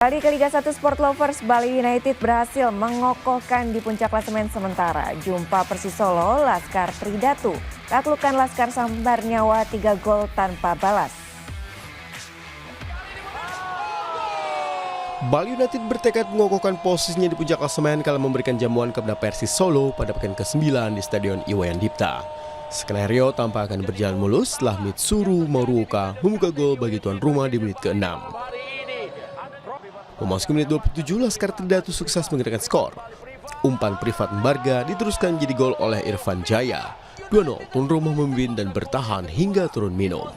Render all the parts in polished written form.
Kali ke Liga 1 Sport Lovers, Bali United berhasil mengokohkan di puncak klasemen sementara. Jumpa Persis Solo, Laskar Tridatu taklukkan Laskar Sambar Nyawa 3 gol tanpa balas. Bali United bertekad mengokohkan posisinya di puncak klasemen kala memberikan jamuan kepada Persis Solo pada pekan ke-9 di Stadion Iwayan Dipta. Skenario tampak akan berjalan mulus setelah Mitsuru Moruoka membuka gol bagi tuan rumah di menit ke-6. Memasuki menit 27, Laskar Tridatu sukses menggerakkan skor. Umpan privat Mbarga diteruskan menjadi gol oleh Irfan Jaya. 2-0, tuan rumah memimpin dan bertahan hingga turun minum.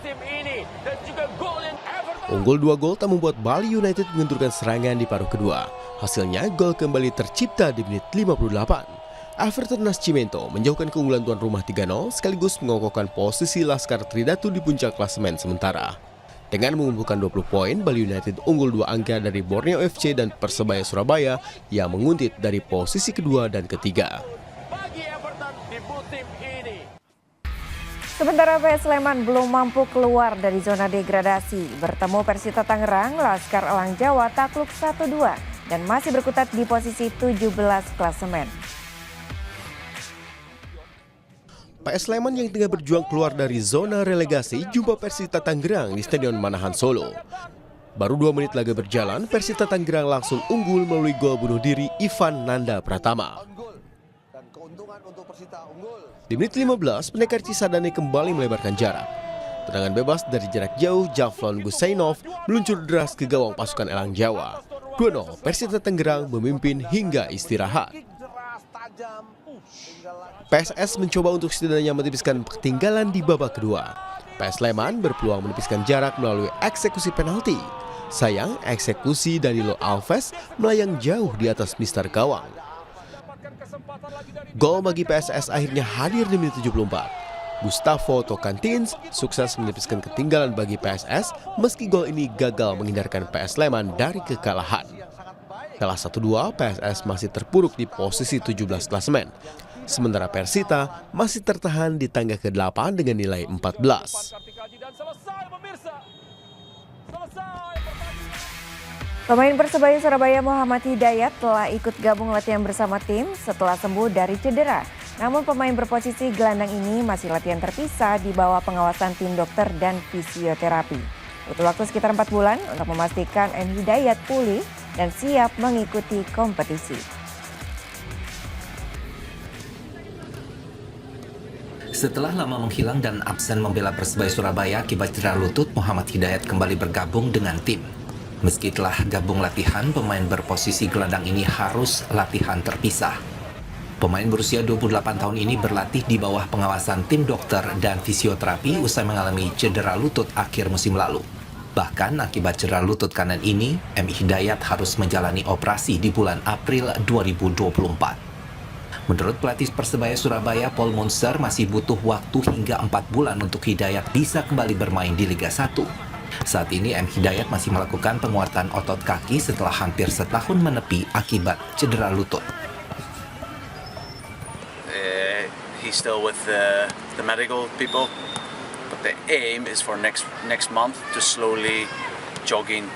Unggul 2 gol tak membuat Bali United mengenturkan serangan di paruh kedua. Hasilnya, gol kembali tercipta di menit 58. Everton Nascimento menjauhkan keunggulan tuan rumah 3-0 sekaligus mengokohkan posisi Laskar Tridatu di puncak klasemen sementara. Dengan mengumpulkan 20 poin, Bali United unggul 2 angka dari Borneo FC dan Persebaya Surabaya yang menguntit dari posisi kedua dan ketiga. Sementara PS Sleman belum mampu keluar dari zona degradasi. Bertemu Persita Tangerang, Laskar Elang Jawa takluk 1-2 dan masih berkutat di posisi 17 klasemen. PS Sleman yang tengah berjuang keluar dari zona relegasi jumpa Persita Tangerang di Stadion Manahan Solo. Baru 2 menit laga berjalan, Persita Tangerang langsung unggul melalui gol bunuh diri Ivan Nanda Pratama. Di menit 15, pendekar Cisadane kembali melebarkan jarak. Tendangan bebas dari jarak jauh, Javlon Gusainov meluncur deras ke gawang pasukan Elang Jawa. 2-0, Persita Tangerang memimpin hingga istirahat. PSS mencoba untuk setidaknya menipiskan ketinggalan di babak kedua. PS Sleman berpeluang menipiskan jarak melalui eksekusi penalti. Sayang, eksekusi Danilo Alves melayang jauh di atas mister gawang. Gol bagi PSS akhirnya hadir di menit 74. Gustavo Tocantins sukses menipiskan ketinggalan bagi PSS meski gol ini gagal menghindarkan PS Sleman dari kekalahan. Kalah 1-2, PSS masih terpuruk di posisi 17 klasemen. Sementara Persita masih tertahan di tangga ke-8 dengan nilai 14. Pemain Persebaya Surabaya Muhammad Hidayat telah ikut gabung latihan bersama tim setelah sembuh dari cedera. Namun pemain berposisi gelandang ini masih latihan terpisah di bawah pengawasan tim dokter dan fisioterapi. Butuh waktu sekitar 4 bulan untuk memastikan M. Hidayat pulih dan siap mengikuti kompetisi. Setelah lama menghilang dan absen membela Persebaya Surabaya akibat cedera lutut, Muhammad Hidayat kembali bergabung dengan tim. Meski telah gabung latihan, pemain berposisi gelandang ini harus latihan terpisah. Pemain berusia 28 tahun ini berlatih di bawah pengawasan tim dokter dan fisioterapi usai mengalami cedera lutut akhir musim lalu. Bahkan akibat cedera lutut kanan ini, M. Hidayat harus menjalani operasi di bulan April 2024. Menurut pelatih Persebaya Surabaya, Paul Munster, masih butuh waktu hingga 4 bulan untuk Hidayat bisa kembali bermain di Liga 1. Saat ini M. Hidayat masih melakukan penguatan otot kaki setelah hampir setahun menepi akibat cedera lutut. He's still with the medical people, but the aim is for next month to slowly jogging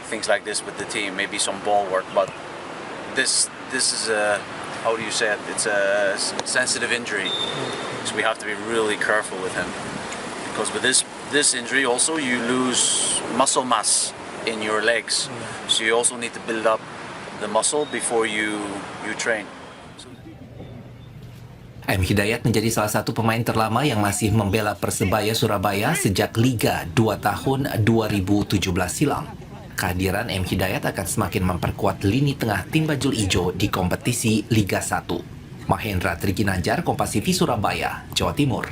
things like this with the team, maybe some ball work. But this is a, how do you say it? It's a sensitive injury, so we have to be really careful with him because with this injury also you lose muscle mass in your legs, so you also need to build up the muscle before you train. M. Hidayat menjadi salah satu pemain terlama yang masih membela Persebaya Surabaya sejak Liga 2 tahun 2017 silam. Kehadiran M. Hidayat akan semakin memperkuat lini tengah tim bajul ijo di kompetisi Liga 1. Mahendra Triginanjar, Kompas TV Surabaya, Jawa Timur.